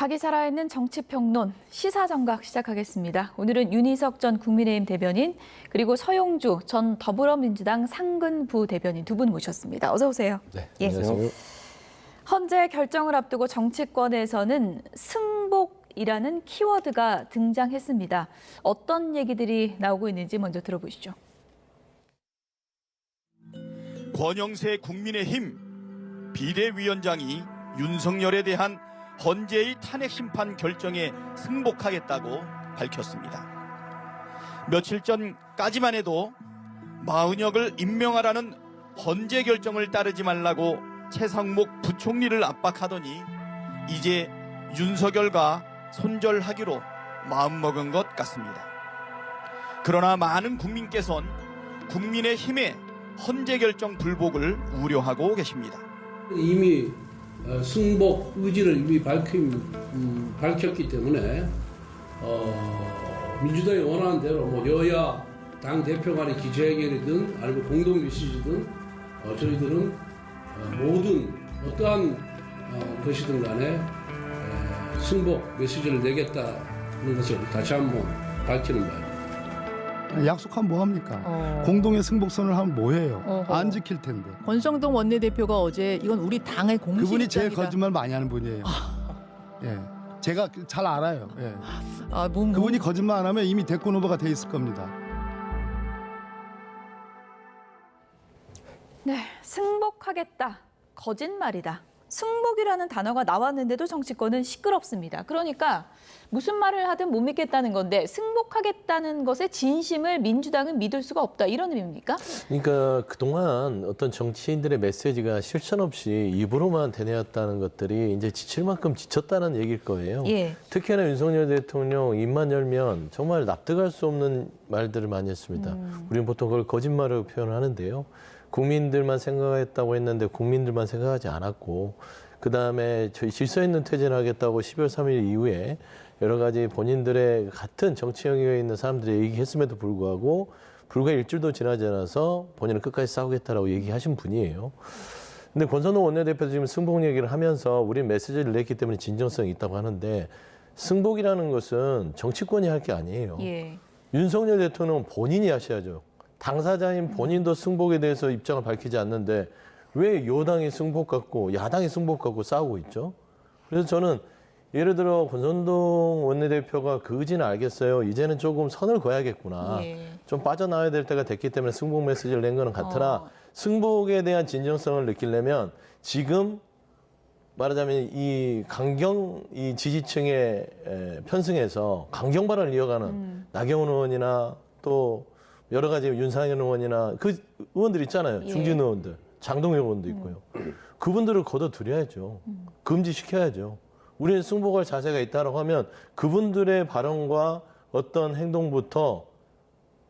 각이 살아있는 정치평론 시사정각 시작하겠습니다. 오늘은 윤희석 전 국민의힘 대변인 그리고 서용주 전 더불어민주당 상근부 대변인 두 분 모셨습니다. 어서 오세요. 네, 예. 안녕하세요. 헌재 결정을 앞두고 정치권에서는 승복이라는 키워드가 등장했습니다. 어떤 얘기들이 나오고 있는지 먼저 들어보시죠. 권영세 국민의힘 비대위원장이 윤석열에 대한 헌재의 탄핵 심판 결정에 승복하겠다고 밝혔습니다. 며칠 전까지만 해도 마은혁을 임명하라는 헌재 결정을 따르지 말라고 최상목 부총리를 압박하더니 이제 윤석열과 손절하기로 마음먹은 것 같습니다. 그러나 많은 국민께서는 국민의힘의 헌재 결정 불복을 우려하고 계십니다. 이미 승복 의지를 이미 밝혔기 때문에 민주당이 원하는 대로 뭐 여야 당 대표 간의 기자회견이든 아니면 공동 메시지든 저희들은 모든 어떠한 것이든 간에 승복 메시지를 내겠다는 것을 다시 한번 밝히는 바입니다. 약속하면 뭐합니까? 공동의 승복선을 하면 뭐해요? 안 지킬 텐데. 권성동 원내대표가 어제 이건 우리 당의 공식 그분이 입장이다. 제일 거짓말 많이 하는 분이에요. 예, 제가 잘 알아요. 예. 그분이 거짓말 안 하면 이미 대권 후보가 돼 있을 겁니다. 네, 승복하겠다. 거짓말이다. 승복이라는 단어가 나왔는데도 정치권은 시끄럽습니다. 그러니까 무슨 말을 하든 못 믿겠다는 건데 승복하겠다는 것의 진심을 민주당은 믿을 수가 없다. 이런 의미입니까? 그러니까 그동안 어떤 정치인들의 메시지가 실천 없이 입으로만 되뇌었다는 것들이 이제 지칠 만큼 지쳤다는 얘기일 거예요. 예. 특히나 윤석열 대통령 입만 열면 정말 납득할 수 없는 말들을 많이 했습니다. 우리는 보통 그걸 거짓말로 표현을 하는데요. 국민들만 생각했다고 했는데 국민들만 생각하지 않았고 그다음에 질서 있는 퇴진을 하겠다고 12월 3일 이후에 여러 가지 본인들의 같은 정치 영역에 있는 사람들이 얘기했음에도 불구하고 불과 일주일도 지나지 않아서 본인은 끝까지 싸우겠다라고 얘기하신 분이에요. 근데 권선동 원내대표도 지금 승복 얘기를 하면서 우리 메시지를 냈기 때문에 진정성이 있다고 하는데 승복이라는 것은 정치권이 할 게 아니에요. 예. 윤석열 대통령은 본인이 하셔야죠. 당사자인 본인도 승복에 대해서 입장을 밝히지 않는데 왜 여당이 승복 갖고 야당이 승복 갖고 싸우고 있죠? 그래서 저는 예를 들어 권선동 원내대표가 그 의지는 알겠어요. 이제는 조금 선을 그어야겠구나. 예. 좀 빠져나와야 될 때가 됐기 때문에 승복 메시지를 낸 거는 같으나 승복에 대한 진정성을 느끼려면 지금 말하자면 이 지지층에 편승해서 강경 발언을 이어가는 나경원 의원이나 또 여러 가지 윤상현 의원이나 그 의원들 있잖아요. 예. 중진 의원들, 장동혁 의원도 있고요. 그분들을 걷어들여야죠. 금지시켜야죠. 우리는 승복할 자세가 있다고 하면 그분들의 발언과 어떤 행동부터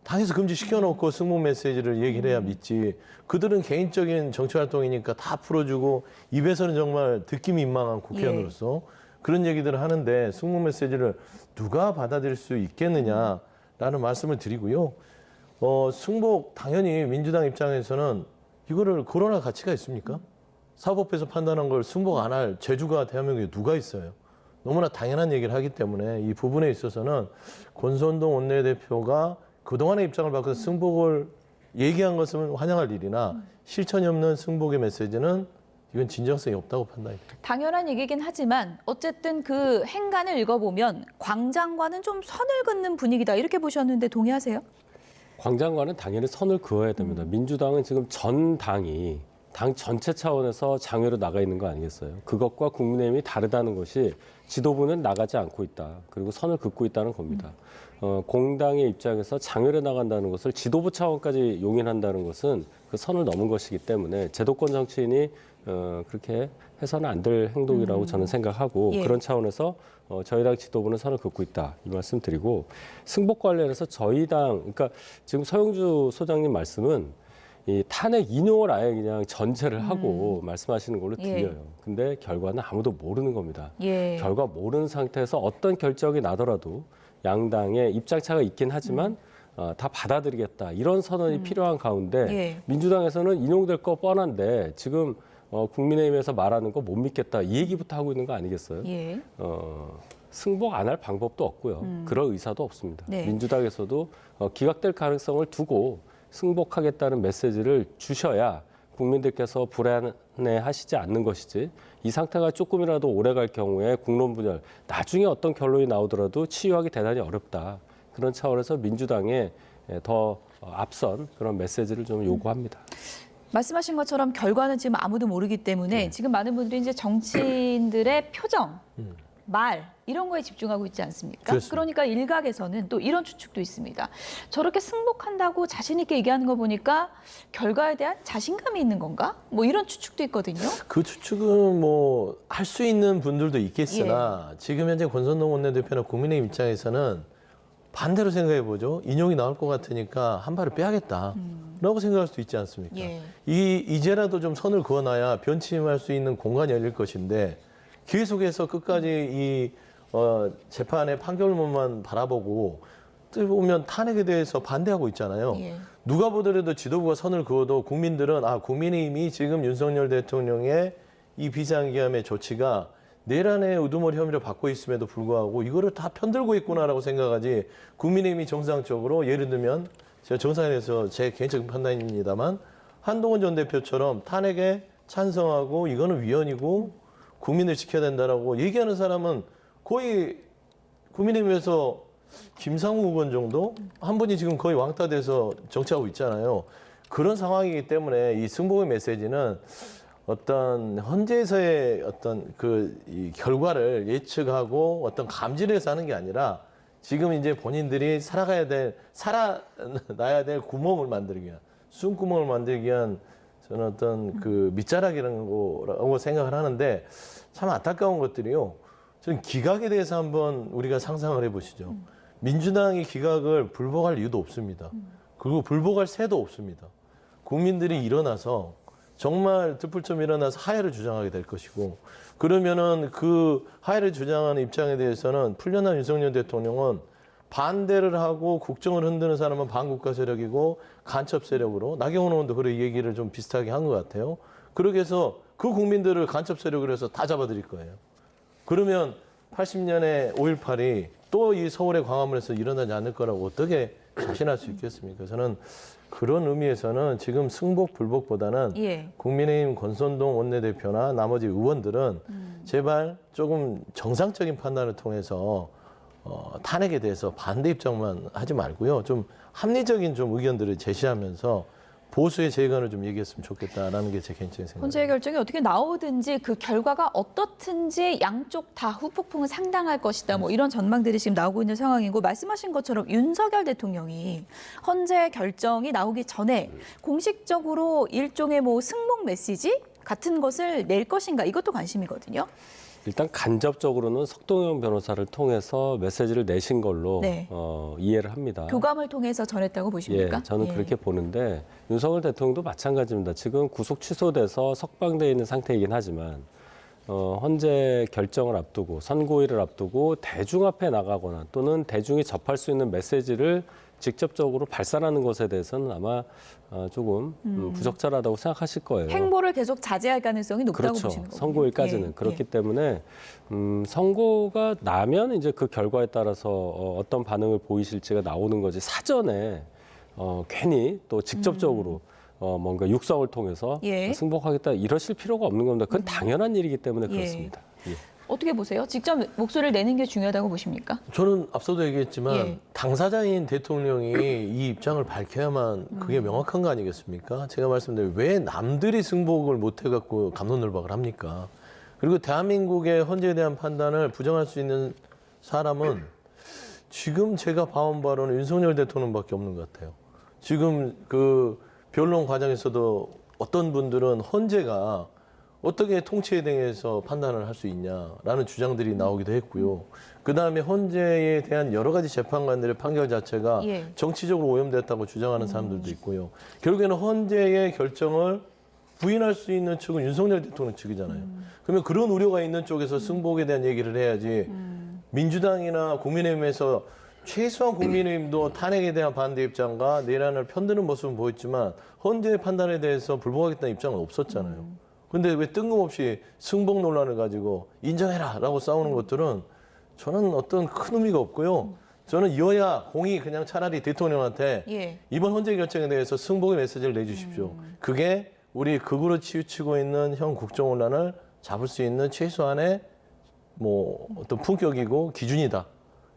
당에서 금지시켜놓고 승복 메시지를 얘기를 해야 믿지. 그들은 개인적인 정치활동이니까 다 풀어주고 입에서는 정말 듣기 민망한 국회의원으로서 그런 얘기들을 하는데 승복 메시지를 누가 받아들일 수 있겠느냐라는 말씀을 드리고요. 승복 당연히 민주당 입장에서는 이거를 거론할 가치가 있습니까? 사법부에서 판단한 걸 승복 안 할 재주가 대한민국에 누가 있어요? 너무나 당연한 얘기를 하기 때문에 이 부분에 있어서는 권선동 원내대표가 그동안의 입장을 바꿔서 승복을 얘기한 것은 환영할 일이나 실천이 없는 승복의 메시지는 이건 진정성이 없다고 판단합니다. 당연한 얘기긴 하지만 어쨌든 그 행간을 읽어보면 광 장관은 좀 선을 긋는 분위기다. 이렇게 보셨는데 동의하세요? 광 장관은 당연히 선을 그어야 됩니다. 민주당은 지금 전 당이 당 전체 차원에서 장외로 나가 있는 거 아니겠어요? 그것과 국민의힘이 다르다는 것이 지도부는 나가지 않고 있다. 그리고 선을 긋고 있다는 겁니다. 공당의 입장에서 장외로 나간다는 것을 지도부 차원까지 용인한다는 것은 그 선을 넘은 것이기 때문에 제도권 정치인이 그렇게 해서는 안 될 행동이라고 저는 생각하고 예. 그런 차원에서 저희 당 지도부는 선을 긋고 있다 이 말씀 드리고 승복 관련해서 저희 당 그러니까 지금 서영주 소장님 말씀은 이 탄핵 인용을 아예 그냥 전제를 하고 말씀하시는 걸로 예. 들려요. 근데 결과는 아무도 모르는 겁니다. 예. 결과 모르는 상태에서 어떤 결정이 나더라도 양당의 입장차가 있긴 하지만 다 받아들이겠다 이런 선언이 필요한 가운데 예. 민주당에서는 인용될 거 뻔한데 지금 국민의힘에서 말하는 거 못 믿겠다 이 얘기부터 하고 있는 거 아니겠어요? 예. 승복 안 할 방법도 없고요. 그럴 의사도 없습니다. 네. 민주당에서도 기각될 가능성을 두고 승복하겠다는 메시지를 주셔야 국민들께서 불안해하시지 않는 것이지 이 상태가 조금이라도 오래갈 경우에 국론 분열, 나중에 어떤 결론이 나오더라도 치유하기 대단히 어렵다. 그런 차원에서 민주당에 더 앞선 그런 메시지를 좀 요구합니다. 말씀하신 것처럼 결과는 지금 아무도 모르기 때문에 지금 많은 분들이 이제 정치인들의 표정, 말 이런 거에 집중하고 있지 않습니까? 그렇습니다. 그러니까 일각에서는 또 이런 추측도 있습니다. 저렇게 승복한다고 자신 있게 얘기하는 거 보니까 결과에 대한 자신감이 있는 건가? 뭐 이런 추측도 있거든요. 그 추측은 뭐 할 수 있는 분들도 있겠으나 지금 현재 권선동 원내대표나 국민의힘 입장에서는 반대로 생각해 보죠. 인용이 나올 것 같으니까 한 발을 빼야겠다라고 생각할 수도 있지 않습니까? 예. 이제라도 좀 선을 그어놔야 변침할 수 있는 공간이 열릴 것인데 계속해서 끝까지 이 재판의 판결문만 바라보고 어떻게 보면 탄핵에 대해서 반대하고 있잖아요. 예. 누가 보더라도 지도부가 선을 그어도 국민들은 국민의힘이 지금 윤석열 대통령의 이 비상기함의 조치가 내란의 우두머리 혐의를 받고 있음에도 불구하고 이거를 다 편들고 있구나라고 생각하지 국민의힘이 정상적으로 예를 들면 제가 정상에 대해서 제 개인적인 판단입니다만 한동훈 전 대표처럼 탄핵에 찬성하고 이거는 위헌이고 국민을 지켜야 된다라고 얘기하는 사람은 거의 국민의힘에서 김상우 의원 정도 한 분이 지금 거의 왕따돼서 정치하고 있잖아요. 그런 상황이기 때문에 이 승복의 메시지는 어떤 현재에서의 어떤 이 결과를 예측하고 어떤 감지를 해서 하는 게 아니라 지금 이제 본인들이 살아나야 될 구멍을 만들기 위한 숨구멍을 만들기 위한 저는 어떤 밑자락이라는 거라고 생각을 하는데 참 안타까운 것들이요. 저는 기각에 대해서 한번 우리가 상상을 해보시죠. 민주당이 기각을 불복할 이유도 없습니다. 그리고 불복할 새도 없습니다. 국민들이 일어나서 정말 들불처럼 일어나서 하야를 주장하게 될 것이고 그러면은 그 하야를 주장하는 입장에 대해서는 풀려난 윤석열 대통령은 반대를 하고 국정을 흔드는 사람은 반국가 세력이고 간첩 세력으로 나경원 의원도 그런 얘기를 좀 비슷하게 한 것 같아요. 그렇게 해서 그 국민들을 간첩 세력으로 해서 다 잡아들일 거예요. 그러면 80년의 5.18이 또 이 서울의 광화문에서 일어나지 않을 거라고 어떻게 자신할 수 있겠습니까? 저는 그런 의미에서는 지금 승복 불복보다는 예. 국민의힘 권선동 원내대표나 나머지 의원들은 제발 조금 정상적인 판단을 통해서 탄핵에 대해서 반대 입장만 하지 말고요. 좀 합리적인 좀 의견들을 제시하면서 보수의 재건을 좀 얘기했으면 좋겠다라는 게 제 개인적인 생각입니다. 헌재의 결정이 어떻게 나오든지 그 결과가 어떻든지 양쪽 다 후폭풍은 상당할 것이다. 뭐 이런 전망들이 지금 나오고 있는 상황이고 말씀하신 것처럼 윤석열 대통령이 헌재 결정이 나오기 전에 공식적으로 일종의 뭐 승복 메시지 같은 것을 낼 것인가 이것도 관심이거든요. 일단 간접적으로는 석동현 변호사를 통해서 메시지를 내신 걸로 네. 이해를 합니다. 교감을 통해서 전했다고 보십니까? 예, 저는 그렇게 보는데 윤석열 대통령도 마찬가지입니다. 지금 구속 취소돼서 석방돼 있는 상태이긴 하지만 헌재 결정을 앞두고 선고일을 앞두고 대중 앞에 나가거나 또는 대중이 접할 수 있는 메시지를 직접적으로 발산하는 것에 대해서는 아마 조금 부적절하다고 생각하실 거예요. 행보를 계속 자제할 가능성이 높다고 그렇죠. 보시는 거군요. 선고일까지는 예, 그렇기 예. 때문에 선고가 나면 이제 그 결과에 따라서 어떤 반응을 보이실지가 나오는 거지 사전에 괜히 또 직접적으로 뭔가 육성을 통해서 예. 승복하겠다 이러실 필요가 없는 겁니다. 그건 당연한 일이기 때문에 예. 그렇습니다. 예. 어떻게 보세요? 직접 목소리를 내는 게 중요하다고 보십니까? 저는 앞서도 얘기했지만 예. 당사자인 대통령이 이 입장을 밝혀야만 그게 명확한 거 아니겠습니까? 제가 말씀드린 왜 남들이 승복을 못 해갖고 갑론을박을 합니까? 그리고 대한민국의 헌재에 대한 판단을 부정할 수 있는 사람은 지금 제가 봐온 바로는 윤석열 대통령밖에 없는 것 같아요. 지금 그 변론 과정에서도 어떤 분들은 헌재가 어떻게 통치에 대해서 판단을 할 수 있냐라는 주장들이 나오기도 했고요. 그다음에 헌재에 대한 여러 가지 재판관들의 판결 자체가 예. 정치적으로 오염됐다고 주장하는 사람들도 있고요. 결국에는 헌재의 결정을 부인할 수 있는 측은 윤석열 대통령 측이잖아요. 그러면 그런 우려가 있는 쪽에서 승복에 대한 얘기를 해야지 민주당이나 국민의힘에서 최소한 국민의힘도 탄핵에 대한 반대 입장과 내란을 편드는 모습은 보였지만 헌재의 판단에 대해서 불복하겠다는 입장은 없었잖아요. 근데 왜 뜬금없이 승복 논란을 가지고 인정해라라고 싸우는 것들은 저는 어떤 큰 의미가 없고요. 저는 여야 공이 그냥 차라리 대통령한테 예. 이번 헌재 결정에 대해서 승복의 메시지를 내주십시오. 그게 우리 극으로 치우치고 있는 현 국정혼란을 잡을 수 있는 최소한의 뭐 어떤 품격이고 기준이다.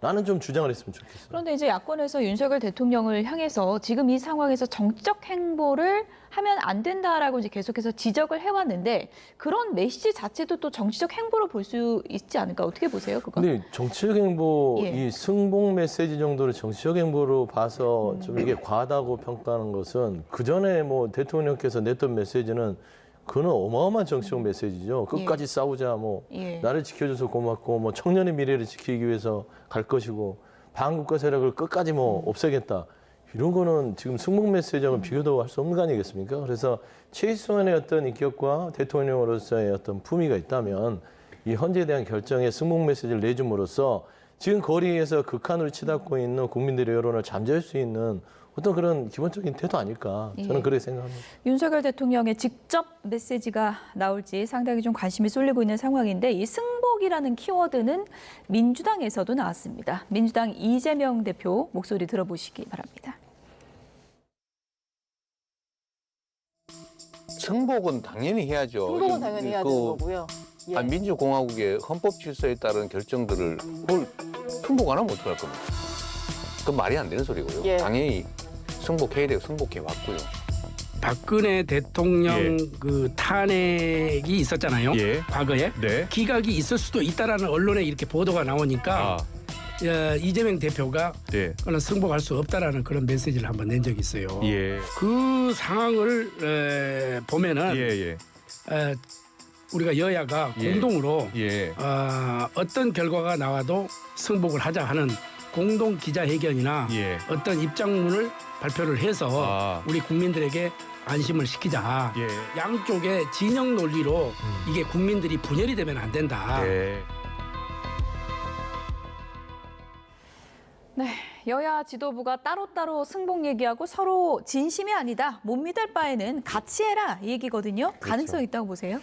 나는 좀 주장을 했으면 좋겠어요. 그런데 이제 야권에서 윤석열 대통령을 향해서 지금 이 상황에서 정치적 행보를 하면 안 된다라고 이제 계속해서 지적을 해왔는데 그런 메시지 자체도 또 정치적 행보로 볼 수 있지 않을까 어떻게 보세요, 그거? 근데 정치적 행보, 예. 이 승복 메시지 정도로 정치적 행보로 봐서 좀 이게 과하다고 평가하는 것은 그 전에 뭐 대통령께서 냈던 메시지는 그는 어마어마한 정치적 메시지죠. 끝까지 싸우자, 뭐 예. 나를 지켜줘서 고맙고, 뭐 청년의 미래를 지키기 위해서 갈 것이고, 반국가 세력을 끝까지 뭐 없애겠다. 이런 거는 지금 승복 메시지하고는 비교도 할 수 없는 거 아니겠습니까? 그래서 최소한의 어떤 인격과 대통령으로서의 어떤 품위가 있다면 이 헌재에 대한 결정에 승복 메시지를 내줌으로써 지금 거리에서 극한으로 치닫고 있는 국민들의 여론을 잠재울 수 있는 어떤 그런 기본적인 태도 아닐까 저는 예. 그렇게 생각합니다. 윤석열 대통령의 직접 메시지가 나올지 상당히 좀 관심이 쏠리고 있는 상황인데 이 승복이라는 키워드는 민주당에서도 나왔습니다. 민주당 이재명 대표 목소리 들어보시기 바랍니다. 승복은 당연히 해야죠. 승복은 당연히 해야 되는 거고요. 예. 민주공화국의 헌법 질서에 따른 결정들을 그걸 승복 안 하면 어떡할 겁니까? 그건 말이 안 되는 소리고요. 예. 당연히 승복해야 되고 승복해 왔고요. 박근혜 대통령 그 탄핵이 있었잖아요. 과거에 기각이 있을 수도 있다라는 언론에 이렇게 보도가 나오니까 이재명 대표가 그건 승복할 수 없다라는 그런 메시지를 한번 낸 적이 있어요. 그 상황을 보면은 우리가 여야가 공동으로 어떤 결과가 나와도 승복을 하자 하는 공동 기자회견이나 어떤 입장문을 발표를 해서 우리 국민들에게 안심을 시키자. 양쪽의 진영 논리로 이게 국민들이 분열이 되면 안 된다. 네, 여야 지도부가 따로따로 승복 얘기하고 서로 진심이 아니다. 못 믿을 바에는 같이 해라 이 얘기거든요. 가능성 있다고 보세요?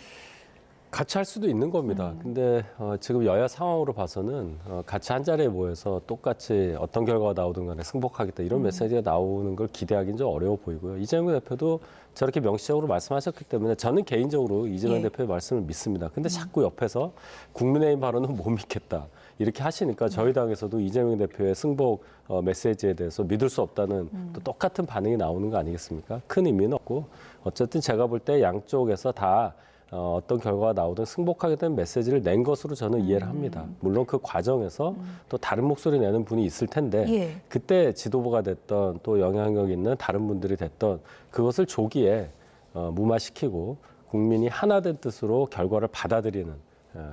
같이 할 수도 있는 겁니다. 근데 지금 여야 상황으로 봐서는 같이 한 자리에 모여서 똑같이 어떤 결과가 나오든 간에 승복하겠다 이런 메시지가 나오는 걸 기대하기는 좀 어려워 보이고요. 이재명 대표도 저렇게 명시적으로 말씀하셨기 때문에 저는 개인적으로 이재명 대표의 말씀을 믿습니다. 근데 자꾸 옆에서 국민의힘 발언은 못 믿겠다. 이렇게 하시니까 저희 당에서도 이재명 대표의 승복 메시지에 대해서 믿을 수 없다는 또 똑같은 반응이 나오는 거 아니겠습니까? 큰 의미는 없고 어쨌든 제가 볼 때 양쪽에서 다 어떤 결과가 나오든 승복하겠다는 메시지를 낸 것으로 저는 이해를 합니다. 물론 그 과정에서 또 다른 목소리 내는 분이 있을 텐데 그때 지도부가 됐던 또 영향력 있는 다른 분들이 됐던 그것을 조기에 무마시키고 국민이 하나 된 뜻으로 결과를 받아들이는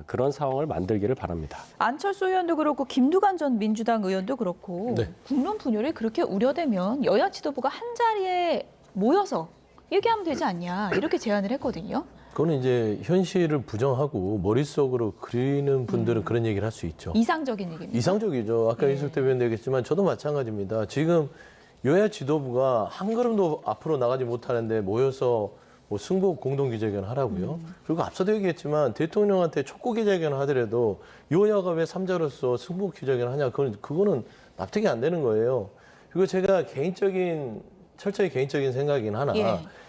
그런 상황을 만들기를 바랍니다. 안철수 의원도 그렇고 김두관 전 민주당 의원도 그렇고 국론 분열이 그렇게 우려되면 여야 지도부가 한 자리에 모여서 얘기하면 되지 않냐 이렇게 제안을 했거든요. 그거는 이제 현실을 부정하고 머릿속으로 그리는 분들은 그런 얘기를 할 수 있죠. 이상적인 얘기입니다. 이상적이죠. 아까 이석 대변인 얘기했지만 저도 마찬가지입니다. 지금 여야 지도부가 한 걸음도 앞으로 나가지 못하는데 모여서 뭐 승복 공동기자회견 하라고요. 그리고 앞서도 얘기했지만 대통령한테 촉구 기자회견 하더라도 여야가 왜 3자로서 승복 기자회견 하냐. 그거는 납득이 안 되는 거예요. 그리고 제가 철저히 개인적인 생각이긴 하나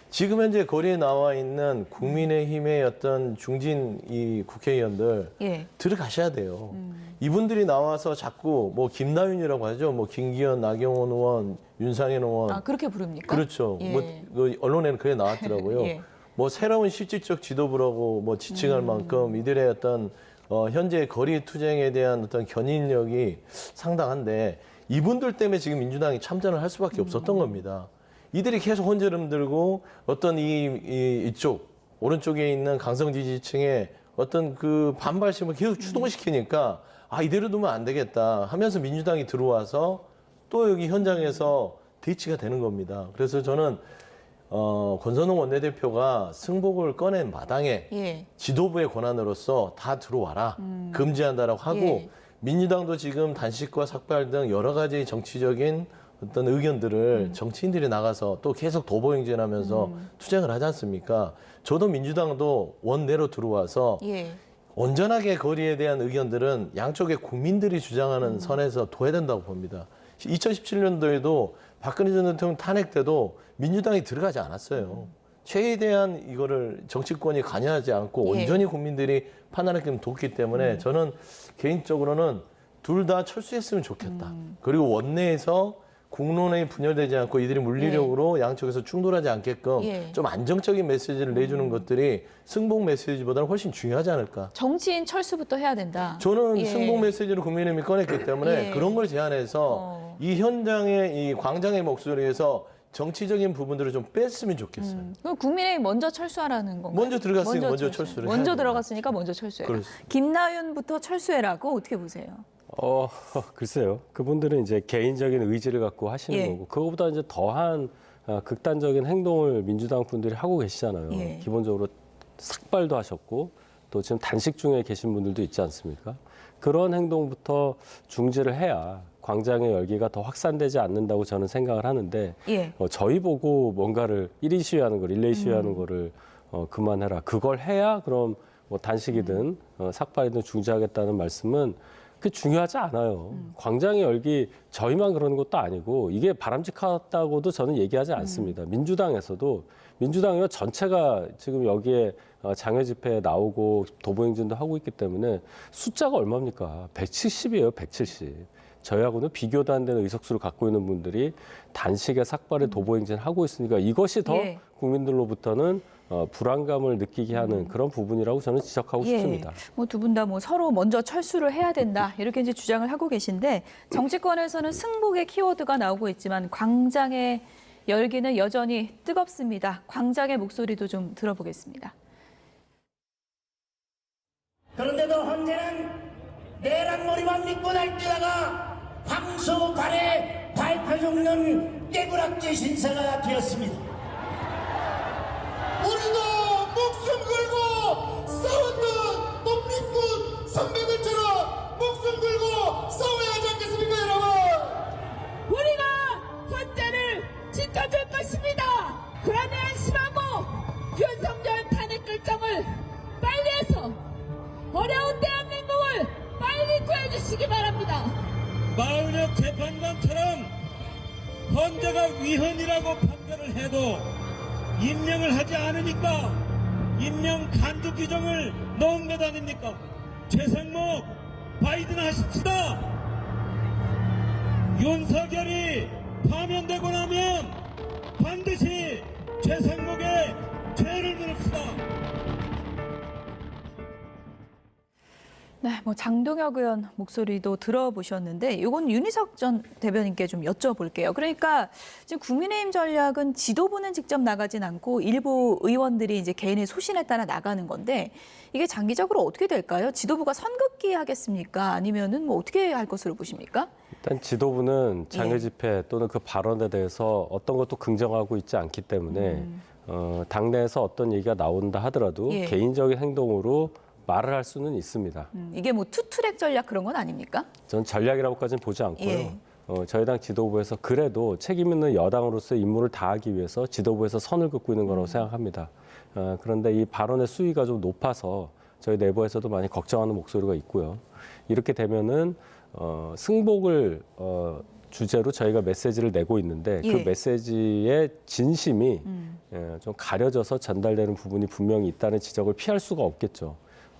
지금 현재 거리에 나와 있는 국민의힘의 어떤 중진 이 국회의원들 들어가셔야 돼요. 이분들이 나와서 자꾸 뭐 김나윤이라고 하죠. 뭐 김기현, 나경원 의원, 윤상현 의원. 아, 그렇게 부릅니까? 그렇죠. 뭐 언론에는 그게 나왔더라고요. 뭐 새로운 실질적 지도부라고 뭐 지칭할 만큼 이들의 어떤 현재 거리 투쟁에 대한 어떤 견인력이 상당한데 이분들 때문에 지금 민주당이 참전을 할 수밖에 없었던 겁니다. 이들이 계속 혼재름 들고 어떤 이쪽 오른쪽에 있는 강성 지지층의 어떤 그 반발심을 계속 추동시키니까 아 이대로 두면 안 되겠다 하면서 민주당이 들어와서 또 여기 현장에서 대치가 되는 겁니다. 그래서 저는 권선홍 원내대표가 승복을 꺼낸 마당에 지도부의 권한으로서 다 들어와라 금지한다라고 하고 민주당도 지금 단식과 삭발 등 여러 가지 정치적인 어떤 의견들을 정치인들이 나가서 또 계속 도보행진하면서 투쟁을 하지 않습니까? 저도 민주당도 원내로 들어와서 예. 온전하게 거리에 대한 의견들은 양쪽의 국민들이 주장하는 선에서 둬야 된다고 봅니다. 2017년도에도 박근혜 전 대통령 탄핵 때도 민주당이 들어가지 않았어요. 최대한 이거를 정치권이 관여하지 않고 예. 온전히 국민들이 판단하게끔 뒀기 때문에 저는 개인적으로는 둘 다 철수했으면 좋겠다. 그리고 원내에서 국론이 분열되지 않고 이들이 물리력으로 양쪽에서 충돌하지 않게끔 예. 좀 안정적인 메시지를 내주는 것들이 승복 메시지보다는 훨씬 중요하지 않을까. 정치인 철수부터 해야 된다. 저는 예. 승복 메시지를 국민의힘이 꺼냈기 때문에 예. 그런 걸 제안해서 이 현장의 이 광장의 목소리에서 정치적인 부분들을 좀 뺐으면 좋겠어요. 그럼 국민의힘 먼저 철수하라는 건가요? 먼저 들어갔으니까 먼저 철수를 해야 먼저 돼요. 들어갔으니까 먼저 철수해라. 그렇습니다. 김나윤부터 철수해라고 어떻게 보세요? 글쎄요. 그분들은 이제 개인적인 의지를 갖고 하시는 예. 거고, 그거보다 이제 더한 극단적인 행동을 민주당 분들이 하고 계시잖아요. 예. 기본적으로 삭발도 하셨고, 또 지금 단식 중에 계신 분들도 있지 않습니까? 그런 행동부터 중지를 해야 광장의 열기가 더 확산되지 않는다고 저는 생각을 하는데, 예. 저희 보고 뭔가를 1인 시위하는 거, 릴레이 시위하는 거를 그만해라. 그걸 해야 그럼 뭐 단식이든 삭발이든 중지하겠다는 말씀은 그게 중요하지 않아요. 광장의 열기 저희만 그러는 것도 아니고 이게 바람직하다고도 저는 얘기하지 않습니다. 민주당에서도 민주당 의원 전체가 지금 여기에 장외 집회에 나오고 도보행진도 하고 있기 때문에 숫자가 얼마입니까? 170이에요, 170. 저희하고는 비교도 안 되는 의석수를 갖고 있는 분들이 단식에 삭발에 도보행진을 하고 있으니까 이것이 더 예. 국민들로부터는 불안감을 느끼게 하는 그런 부분이라고 저는 지적하고 싶습니다. 뭐 두 분 다 뭐 서로 먼저 철수를 해야 된다 이렇게 이제 주장을 하고 계신데 정치권에서는 승복의 키워드가 나오고 있지만 광장의 열기는 여전히 뜨겁습니다. 광장의 목소리도 좀 들어보겠습니다. 그런데도 헌재는 내란몰이만 믿고 날뛰다가 황소 발에 밟혀 죽는 깨구락질 신사가 되었습니다. 우리도 목숨 걸고 싸웠던 독립군 선배들처럼 목숨 걸고 싸워야 하지 않겠습니까, 여러분? 우리가 헌재를 지켜줄 것입니다. 그러니 안심하고 윤석열 탄핵 결정을 빨리 해서 어려운 대한민국을 빨리 구해주시기 바랍니다. 마은혁 재판관처럼 헌재가 위헌이라고 판결을 해도 임명을 하지 않으니까 임명 간주 규정을 넣은 것 아닙니까? 최상목 바이든 하십시다. 윤석열이 파면되고 나면 반드시 최상목의 죄를 물읍시다. 네, 뭐 장동혁 의원 목소리도 들어보셨는데 이건 윤희석 전 대변인께 좀 여쭤볼게요. 그러니까 지금 국민의힘 전략은 지도부는 직접 나가진 않고 일부 의원들이 이제 개인의 소신에 따라 나가는 건데 이게 장기적으로 어떻게 될까요? 지도부가 선긋기 하겠습니까? 아니면은 뭐 어떻게 할 것으로 보십니까? 일단 지도부는 장외 예. 집회 또는 그 발언에 대해서 어떤 것도 긍정하고 있지 않기 때문에 당내에서 어떤 얘기가 나온다 하더라도 예. 개인적인 행동으로 말을 할 수는 있습니다. 이게 뭐 투트랙 전략 그런 건 아닙니까? 전 전략이라고까지는 보지 않고요. 예. 저희 당 지도부에서 그래도 책임 있는 여당으로서의 임무를 다하기 위해서 지도부에서 선을 긋고 있는 거라고 생각합니다. 그런데 이 발언의 수위가 좀 높아서 저희 내부에서도 많이 걱정하는 목소리가 있고요. 이렇게 되면은 승복을 주제로 저희가 메시지를 내고 있는데 예. 그 메시지의 진심이 좀 가려져서 전달되는 부분이 분명히 있다는 지적을 피할 수가 없겠죠.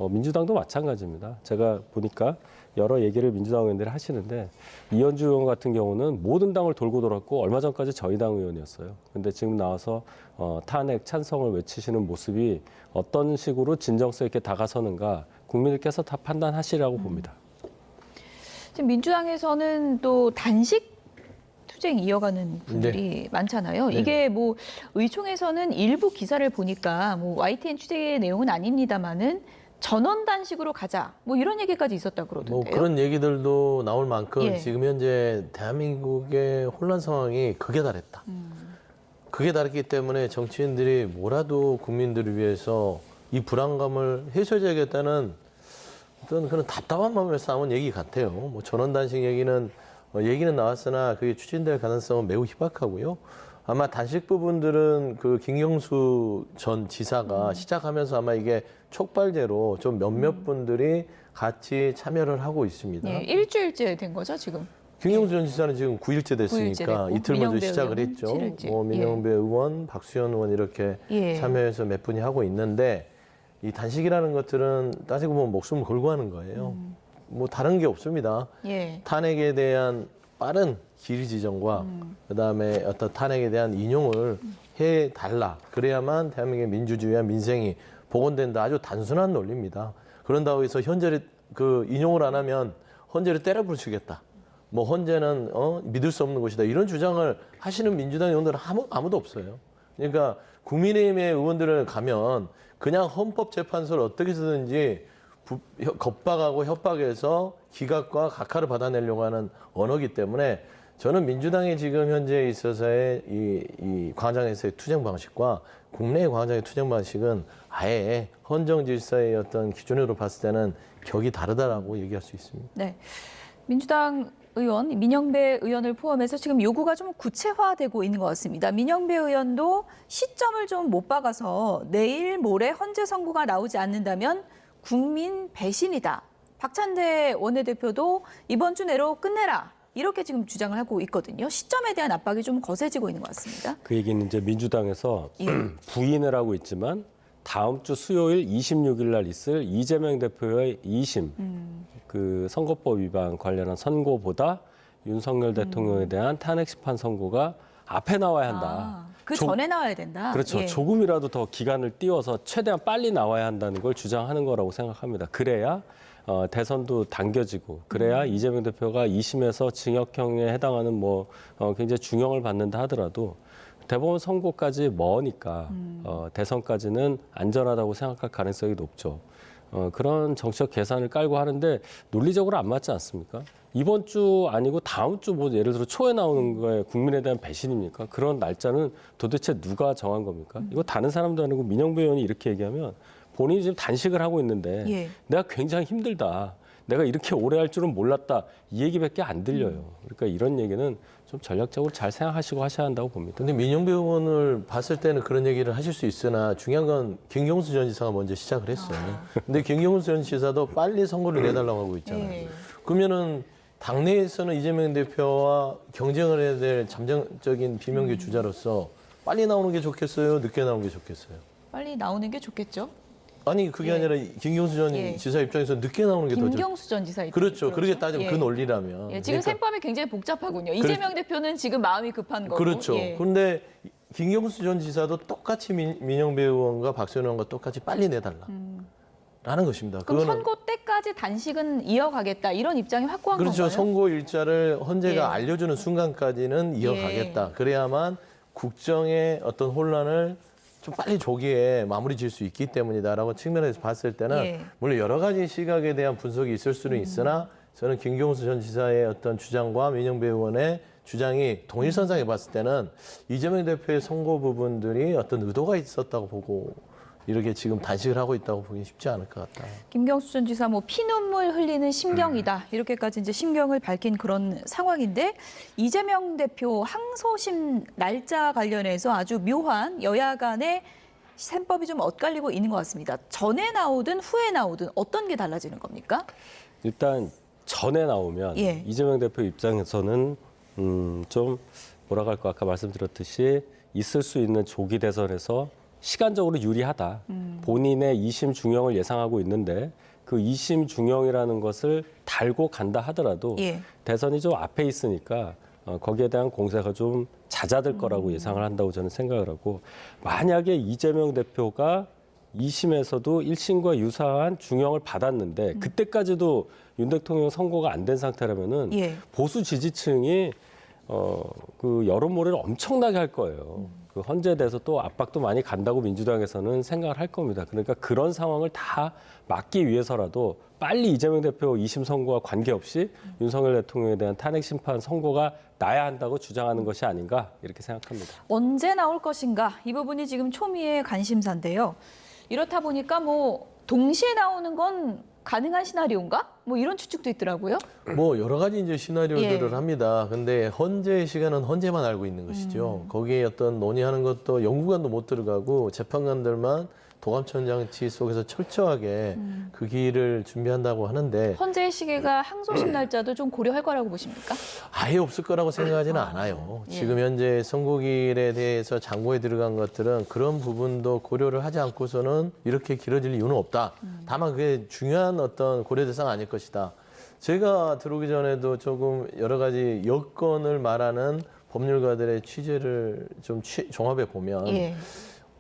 민주당도 마찬가지입니다. 제가 보니까 여러 얘기를 민주당 의원들이 하시는데 이현주 의원 같은 경우는 모든 당을 돌고 돌았고 얼마 전까지 저희 당 의원이었어요. 근데 지금 나와서 탄핵 찬성을 외치시는 모습이 어떤 식으로 진정성 있게 다가서는가 국민들께서 다 판단하시라고 봅니다. 지금 민주당에서는 또 단식 투쟁 이어가는 분들이 많잖아요. 네. 이게 뭐 의총에서는 일부 기사를 보니까 뭐 YTN 취재의 내용은 아닙니다만은 전원 단식으로 가자 뭐 이런 얘기까지 있었다 뭐 그러던데요. 그런 얘기들도 나올 만큼 예. 지금 현재 대한민국의 혼란 상황이 극에 달했다. 극에 달했기 때문에 정치인들이 뭐라도 국민들을 위해서 이 불안감을 해소해야겠다는 어떤 그런 답답한 마음에서 나온 얘기 같아요. 뭐 전원 단식 얘기는 얘기는 나왔으나 그게 추진될 가능성은 매우 희박하고요. 아마 단식 부분들은 그 김경수 전 지사가 시작하면서 아마 이게 촉발제로 좀 몇몇 분들이 같이 참여를 하고 있습니다. 예, 일주일째 된 거죠, 지금? 김경수 전 지사는 지금 9일째 됐으니까 9일째 됐고, 이틀 먼저 민영배 시작을 의원은 했죠. 7일째. 뭐 민영배 의원, 박수현 의원 이렇게 예. 참여해서 몇 분이 하고 있는데 이 단식이라는 것들은 따지고 보면 목숨을 걸고 하는 거예요. 뭐 다른 게 없습니다. 예. 탄핵에 대한 빠른 길 지정과 그다음에 어떤 탄핵에 대한 인용을 해달라. 그래야만 대한민국의 민주주의와 민생이 복원된다. 아주 단순한 논리입니다. 그런다고 해서 헌재를 그 인용을 안 하면 헌재를 때려 부수겠다. 뭐 헌재는 믿을 수 없는 곳이다. 이런 주장을 하시는 민주당 의원들은 아무도 없어요. 그러니까 국민의힘의 의원들을 가면 그냥 헌법재판소를 어떻게 쓰든지 겁박하고 협박해서 기각과 각하를 받아내려고 하는 언어기 때문에 저는 민주당이 지금 현재에 있어서의 이 광장에서의 투쟁 방식과 국내의 광장의 투쟁 방식은 아예 헌정 질서의 어떤 기준으로 봤을 때는 격이 다르다라고 얘기할 수 있습니다. 네. 민주당 의원, 민영배 의원을 포함해서 지금 요구가 좀 구체화되고 있는 것 같습니다. 민영배 의원도 시점을 좀 못 박아서 내일 모레 헌재 선고가 나오지 않는다면 국민 배신이다. 박찬대 원내대표도 이번 주 내로 끝내라. 이렇게 지금 주장을 하고 있거든요. 시점에 대한 압박이 좀 거세지고 있는 것 같습니다. 그 얘기는 이제 민주당에서 예. 부인을 하고 있지만 다음 주 수요일 26일 날 있을 이재명 대표의 2심 그 선거법 위반 관련한 선고보다 윤석열 대통령에 대한 탄핵 심판 선고가 앞에 나와야 한다. 그 전에 나와야 된다. 그렇죠. 예. 조금이라도 더 기간을 띄워서 최대한 빨리 나와야 한다는 걸 주장하는 거라고 생각합니다. 그래야 대선도 당겨지고 그래야 이재명 대표가 2심에서 징역형에 해당하는 뭐 굉장히 중형을 받는다 하더라도 대법원 선고까지 머니까 대선까지는 안전하다고 생각할 가능성이 높죠. 그런 정치적 계산을 깔고 하는데 논리적으로 안 맞지 않습니까? 이번 주 아니고 다음 주 뭐 예를 들어 초에 나오는 거에 국민에 대한 배신입니까? 그런 날짜는 도대체 누가 정한 겁니까? 이거 다른 사람도 아니고 민영배 의원이 이렇게 얘기하면 본인이 지금 단식을 하고 있는데 예. 내가 굉장히 힘들다. 내가 이렇게 오래 할 줄은 몰랐다. 이 얘기밖에 안 들려요. 그러니까 이런 얘기는 좀 전략적으로 잘 생각하시고 하셔야 한다고 봅니다. 근데 민영배 의원을 봤을 때는 그런 얘기를 하실 수 있으나 중요한 건 김경수 전 지사가 먼저 시작을 했어요. 근데 김경수 전 지사도 빨리 선거를 내달라고 하고 있잖아요. 예. 그러면은 당내에서는 이재명 대표와 경쟁을 해야 될 잠정적인 비명계 주자로서 빨리 나오는 게 좋겠어요? 늦게 나오는 게 좋겠어요? 빨리 나오는 게 좋겠죠. 아니 그게 예. 아니라 김경수 전 예. 지사 입장에서 늦게 나오는 게 더 좋죠. 김경수 전 지사 입장. 그렇죠. 그렇게 따지면 그 논리라면. 예, 지금 그러니까 셈법이 굉장히 복잡하군요. 이재명 대표는 지금 마음이 급한 거고. 그렇죠. 예. 그런데 김경수 전 지사도 똑같이 민영배 의원과 박수현 의원과 똑같이 빨리 내달라. 라는 것입니다. 그럼 그거는 선고 때까지 단식은 이어가겠다. 이런 입장이 확고한 그렇죠. 건가요? 선고 일자를 헌재가 예. 알려주는 순간까지는 이어가겠다. 그래야만 국정의 어떤 혼란을 좀 빨리 조기에 마무리 지을 수 있기 때문이다라고 측면에서 봤을 때는 예. 물론 여러 가지 시각에 대한 분석이 있을 수는 있으나 저는 김경수 전 지사의 어떤 주장과 민영배 의원의 주장이 동일선상에 봤을 때는 이재명 대표의 선거 부분들이 어떤 의도가 있었다고 보고 이렇게 지금 단식을 하고 있다고 보기 쉽지 않을 것 같다. 김경수 전 지사 뭐 피눈물 흘리는 심경이다. 이렇게까지 이제 심경을 밝힌 그런 상황인데 이재명 대표 항소심 날짜 관련해서 아주 묘한 여야 간의 셈법이 좀 엇갈리고 있는 것 같습니다. 전에 나오든 후에 나오든 어떤 게 달라지는 겁니까? 일단 전에 나오면 예. 이재명 대표 입장에서는 좀 뭐라고 할까 아까 말씀드렸듯이 있을 수 있는 조기 대선에서 시간적으로 유리하다. 본인의 2심 중형을 예상하고 있는데 그 2심 중형이라는 것을 달고 간다 하더라도 예. 대선이 좀 앞에 있으니까 거기에 대한 공세가 좀 잦아들 거라고 예상을 한다고 저는 생각을 하고 만약에 이재명 대표가 2심에서도 1심과 유사한 중형을 받았는데 그때까지도 윤 대통령 선고가 안 된 상태라면은 예. 보수 지지층이 그 여론몰이를 엄청나게 할 거예요. 그 헌재에 대해서 또 압박도 많이 간다고 민주당에서는 생각을 할 겁니다. 그러니까 그런 상황을 다 막기 위해서라도 빨리 이재명 대표 2심 선고와 관계없이 윤석열 대통령에 대한 탄핵 심판 선고가 나야 한다고 주장하는 것이 아닌가 이렇게 생각합니다. 언제 나올 것인가? 이 부분이 지금 초미의 관심사인데요. 이렇다 보니까 뭐 동시에 나오는 건 가능한 시나리오인가? 뭐 이런 추측도 있더라고요. 뭐 여러 가지 이제 시나리오들을 예. 합니다. 근데 헌재 시간은 헌재만 알고 있는 것이죠. 거기에 어떤 논의하는 것도 연구관도 못 들어가고 재판관들만 도감청 장치 속에서 철저하게 그 길을 준비한다고 하는데 헌재의 시기가 항소심 날짜도 좀 고려할 거라고 보십니까? 아예 없을 거라고 생각하지는 않아요. 예. 지금 현재 선고일에 대해서 장고에 들어간 것들은 그런 부분도 고려를 하지 않고서는 이렇게 길어질 이유는 없다. 다만 그게 중요한 어떤 고려 대상 아닐 것이다. 제가 들어오기 전에도 조금 여러 가지 여건을 말하는 법률가들의 취재를 좀 종합해 보면 예.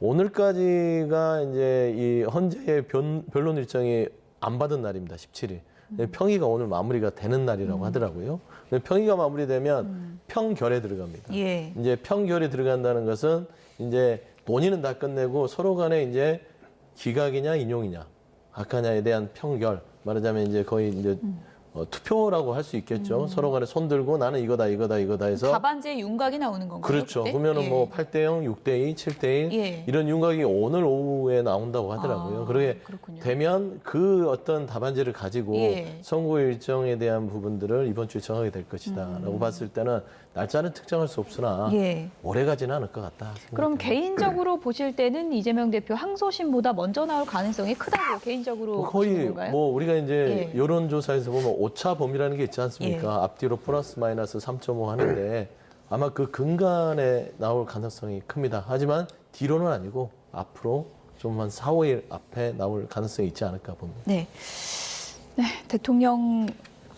오늘까지가 이제 이 헌재의 변론 일정이 안 받은 날입니다. 17일. 평의가 오늘 마무리가 되는 날이라고 하더라고요. 근데 평의가 마무리되면 평결에 들어갑니다. 예. 이제 평결에 들어간다는 것은 이제 논의는 다 끝내고 서로 간에 이제 기각이냐 인용이냐 악하냐에 대한 평결 말하자면 이제 거의 이제 투표라고 할 수 있겠죠. 서로 간에 손 들고 나는 이거다 해서 답안지에 윤곽이 나오는 건가요? 그렇죠. 그때? 그러면은 예. 뭐 8대0, 6대2, 7대1 예. 이런 윤곽이 오늘 오후에 나온다고 하더라고요. 그렇게 그렇군요. 되면 그 어떤 답안지를 가지고 예. 선고 일정에 대한 부분들을 이번 주에 정하게 될 것이다라고 봤을 때는 날짜는 특정할 수 없으나 예. 오래 가지는 않을 것 같다. 그럼 생각됩니다. 개인적으로 보실 때는 이재명 대표 항소심보다 먼저 나올 가능성이 크다고 개인적으로 보시는 거의 건가요? 뭐 우리가 이제 예. 여론조사에서 보면 오차 범위라는 게 있지 않습니까? 예. 앞뒤로 플러스 마이너스 3.5 하는데 아마 그 근간에 나올 가능성이 큽니다. 하지만 뒤로는 아니고 앞으로 좀 한 4, 5일 앞에 나올 가능성이 있지 않을까 봅니다. 네. 네, 대통령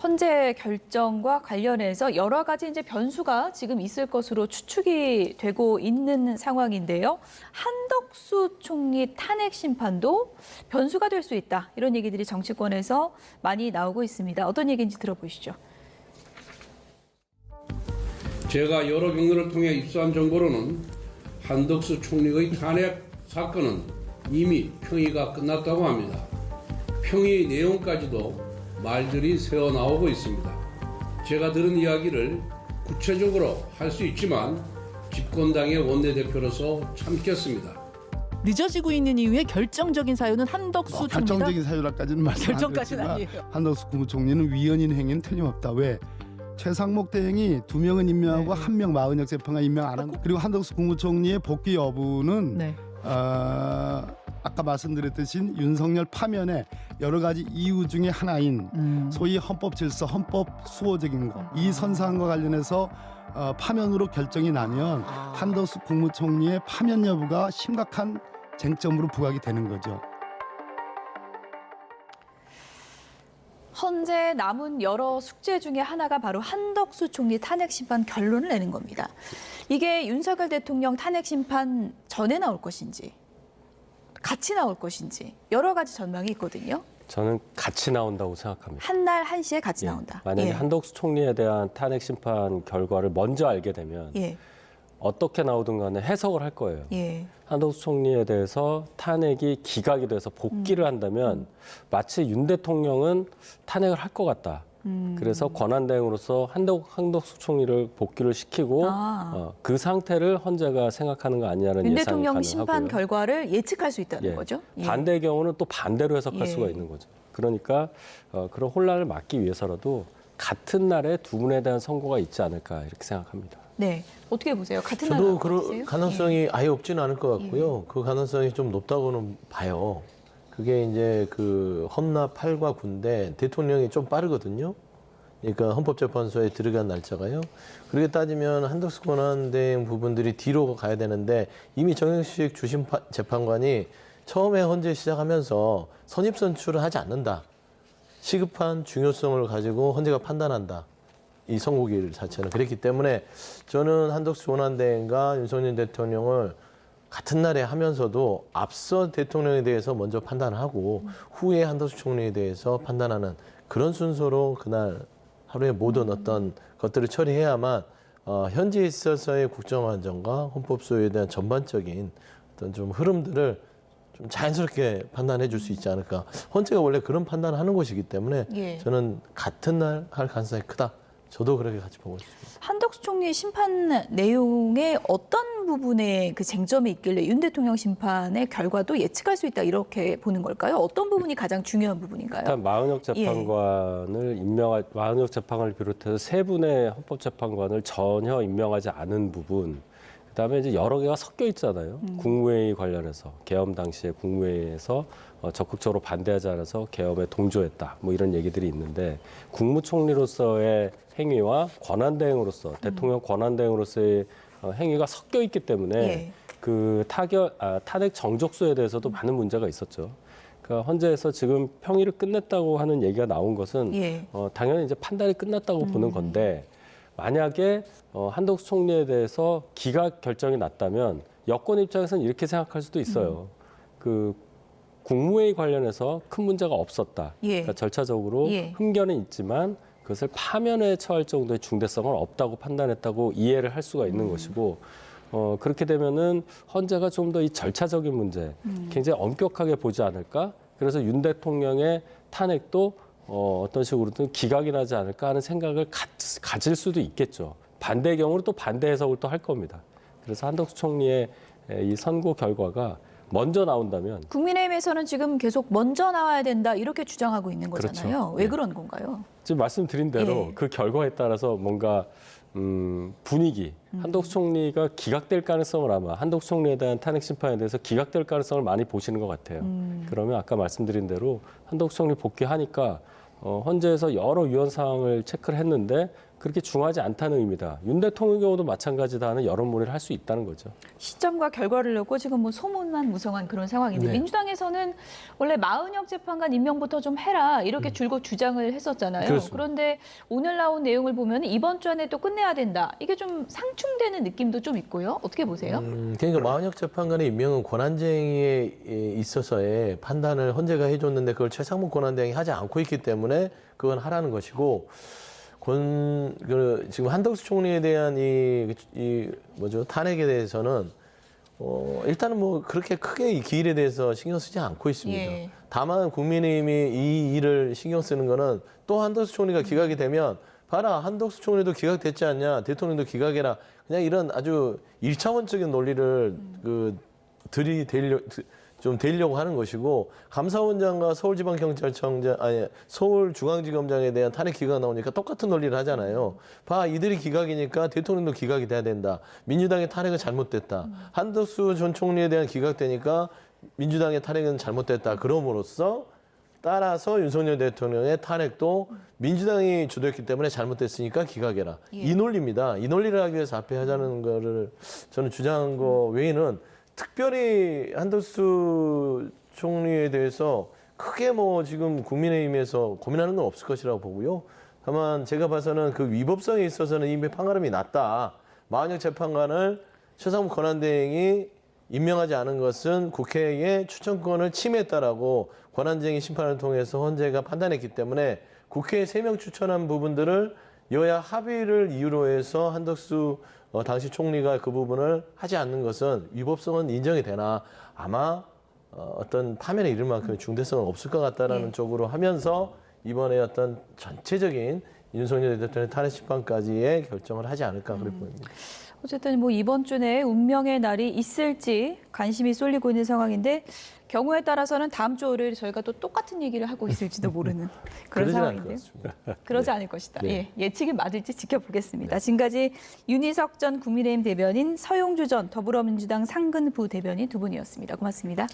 헌재 결정과 관련해서 여러 가지 이제 변수가 지금 있을 것으로 추측이 되고 있는 상황인데요. 한덕수 총리 탄핵 심판도 변수가 될 수 있다. 이런 얘기들이 정치권에서 많이 나오고 있습니다. 어떤 얘기인지 들어보시죠. 제가 여러 경로를 통해 입수한 정보로는 한덕수 총리의 탄핵 사건은 이미 평의가 끝났다고 합니다. 평의 내용까지도 말들이 새어 나오고 있습니다. 제가 들은 이야기를 구체적으로 할 수 있지만 집권당의 원내대표로서 참겠습니다. 늦어지고 있는 이유의 결정적인 사유는 한덕수 총리다. 결정적인 사유라까지는 말씀 안 결정까지는 드렸지만 아니에요. 한덕수 국무총리는 위헌인 행위는 틀림없다. 왜? 최상목 대행이 2명은 임명하고 네. 1명 마은혁 재판관 임명 안 한. 그리고 한덕수 국무총리의 복귀 여부는 네. 아까 말씀드렸듯이 윤석열 파면의 여러 가지 이유 중에 하나인 소위 헌법 질서, 헌법 수호적인 것. 이 선사안과 관련해서 파면으로 결정이 나면 한덕수 국무총리의 파면 여부가 심각한 쟁점으로 부각이 되는 거죠. 헌재 남은 여러 숙제 중에 하나가 바로 한덕수 총리 탄핵 심판 결론을 내는 겁니다. 이게 윤석열 대통령 탄핵 심판 전에 나올 것인지 같이 나올 것인지 여러 가지 전망이 있거든요. 저는 같이 나온다고 생각합니다. 한날 한시에 같이 예. 나온다. 만약에 예. 한덕수 총리에 대한 탄핵 심판 결과를 먼저 알게 되면 예. 어떻게 나오든 간에 해석을 할 거예요. 예. 한덕수 총리에 대해서 탄핵이 기각이 돼서 복귀를 한다면 마치 윤 대통령은 탄핵을 할 것 같다. 그래서 권한대행으로서 한덕수 총리를 복귀를 시키고 그 상태를 헌재가 생각하는 거 아니냐는 윤 예상이 대통령 가능하고요. 심판 결과를 예측할 수 있다는 예. 거죠. 예. 반대의 경우는 또 반대로 해석할 예. 수가 있는 거죠. 그러니까 그런 혼란을 막기 위해서라도 같은 날에 두 분에 대한 선고가 있지 않을까 이렇게 생각합니다. 네, 어떻게 보세요? 같은 날 저도 나올 것 그런 같으세요? 가능성이 아예 없지는 않을 것 같고요. 그 가능성이 좀 높다고는 봐요. 그게 이제 그 헌납 8과 9인데 대통령이 좀 빠르거든요. 그러니까 헌법재판소에 들어간 날짜가요. 그렇게 따지면 한덕수 권한대행 부분들이 뒤로 가야 되는데 이미 정영식 주심 재판관이 처음에 헌재 시작하면서 선입선출을 하지 않는다. 시급한 중요성을 가지고 헌재가 판단한다. 이 선고일 자체는 그랬기 때문에 저는 한덕수 권한대행과 윤석열 대통령을 같은 날에 하면서도 앞서 대통령에 대해서 먼저 판단하고 후에 한덕수 총리에 대해서 판단하는 그런 순서로 그날 하루에 모든 어떤 것들을 처리해야만 현재에 있어서의 국정안정과 헌법 소유에 대한 전반적인 어떤 좀 흐름들을 좀 자연스럽게 판단해 줄 수 있지 않을까. 헌재가 원래 그런 판단을 하는 것이기 때문에 예. 저는 같은 날 할 가능성이 크다. 저도 그렇게 같이 보고 있습니다. 한덕수 총리의 심판 내용에 어떤 부분에 그 쟁점이 있길래 윤 대통령 심판의 결과도 예측할 수 있다 이렇게 보는 걸까요? 어떤 부분이 가장 중요한 부분인가요? 일단 마은혁 재판관을 마은혁 재판관을 비롯해서 세 분의 헌법재판관을 전혀 임명하지 않은 부분. 그다음에 이제 여러 개가 섞여 있잖아요. 국무회의 관련해서 계엄 당시에 국무회의에서 적극적으로 반대하지 않아서 계엄에 동조했다. 뭐 이런 얘기들이 있는데 국무총리로서의 행위와 권한대행으로서 대통령 권한대행으로서의 행위가 섞여 있기 때문에 그 탄핵 정족수에 대해서도 많은 문제가 있었죠. 그러니까 헌재에서 지금 평의를 끝냈다고 하는 얘기가 나온 것은 당연히 이제 판단이 끝났다고 보는 건데 만약에 한덕수 총리에 대해서 기각 결정이 났다면 여권 입장에서는 이렇게 생각할 수도 있어요. 그 국무회의 관련해서 큰 문제가 없었다. 그러니까 절차적으로 흠결은 있지만 그것을 파면에 처할 정도의 중대성은 없다고 판단했다고 이해를 할 수가 있는 것이고 그렇게 되면은 헌재가 좀 더 이 절차적인 문제 굉장히 엄격하게 보지 않을까? 그래서 윤 대통령의 탄핵도 어떤 식으로든 기각이 나지 않을까 하는 생각을 가질 수도 있겠죠. 반대의 경우는 또 반대 해석을 또 할 겁니다. 그래서 한덕수 총리의 이 선고 결과가 먼저 나온다면 국민의힘에서는 지금 계속 먼저 나와야 된다 이렇게 주장하고 있는 거잖아요. 그렇죠. 왜 그런 건가요? 지금 말씀드린 대로 그 결과에 따라서 뭔가 분위기, 한덕수 총리가 기각될 가능성을 아마 한덕수 총리에 대한 탄핵 심판에 대해서 기각될 가능성을 많이 보시는 것 같아요. 그러면 아까 말씀드린 대로 한덕수 총리 복귀하니까 헌재에서 여러 위헌 사항을 체크를 했는데 그렇게 중하지 않다는 의미다. 윤 대통령 경우도 마찬가지다 하는 여론몰이를 할 수 있다는 거죠. 시점과 결과를 놓고 지금 뭐 소문만 무성한 그런 상황인데 민주당에서는 원래 마은혁 재판관 임명부터 좀 해라 이렇게 줄곧 주장을 했었잖아요. 그렇습니다. 그런데 오늘 나온 내용을 보면 이번 주 안에 또 끝내야 된다. 이게 좀 상충되는 느낌도 좀 있고요. 어떻게 보세요? 그러니까 마은혁 재판관의 임명은 권한쟁의에 있어서의 판단을 헌재가 해줬는데 그걸 최상목 권한대행이 하지 않고 있기 때문에 그건 하라는 것이고 지금 한덕수 총리에 대한 탄핵에 대해서는 일단은 뭐 그렇게 크게 이 기일에 대해서 신경 쓰지 않고 있습니다. 다만 국민의힘이 이 일을 신경 쓰는 거는 또 한덕수 총리가 기각이 되면 봐라 한덕수 총리도 기각됐지 않냐 대통령도 기각해라 그냥 이런 아주 1차원적인 논리를 좀 대려고 하는 것이고 감사원장과 서울지방경찰청장 서울중앙지검장에 대한 탄핵 기각 나오니까 똑같은 논리를 하잖아요. 봐 이들이 기각이니까 대통령도 기각이 돼야 된다. 민주당의 탄핵은 잘못됐다. 한덕수 전 총리에 대한 기각되니까 민주당의 탄핵은 잘못됐다. 그럼으로써 따라서 윤석열 대통령의 탄핵도 민주당이 주도했기 때문에 잘못됐으니까 기각해라. 이 논리입니다. 이 논리를 하기 위해서 앞에 하자는 거를 저는 주장한 거 외에는 특별히 한덕수 총리에 대해서 크게 뭐 지금 국민의힘에서 고민하는 건 없을 것이라고 보고요. 다만 제가 봐서는 그 위법성에 있어서는 이미 판가름이 났다. 마은혁 재판관을 최상목 권한대행이 임명하지 않은 것은 국회의 추천권을 침해했다라고 권한쟁의 심판을 통해서 헌재가 판단했기 때문에 국회에 3명 추천한 부분들을 여야 합의를 이유로 해서 한덕수 당시 총리가 그 부분을 하지 않는 것은 위법성은 인정이 되나 아마 어떤 파면에 이를 만큼의 중대성은 없을 것 같다라는 쪽으로 하면서 이번에 어떤 전체적인 윤석열 대통령의 탄핵 심판까지의 결정을 하지 않을까 그렇게 보입니다. 어쨌든 뭐 이번 주 내에 운명의 날이 있을지 관심이 쏠리고 있는 상황인데 경우에 따라서는 다음 주 월요일에 저희가 또 똑같은 얘기를 하고 있을지도 모르는 그런 상황인데요. 그러지 않을 것이다. 예측이 맞을지 지켜보겠습니다. 지금까지 윤희석 전 국민의힘 대변인, 서용주 전 더불어민주당 상근 부대변인 두 분이었습니다. 고맙습니다.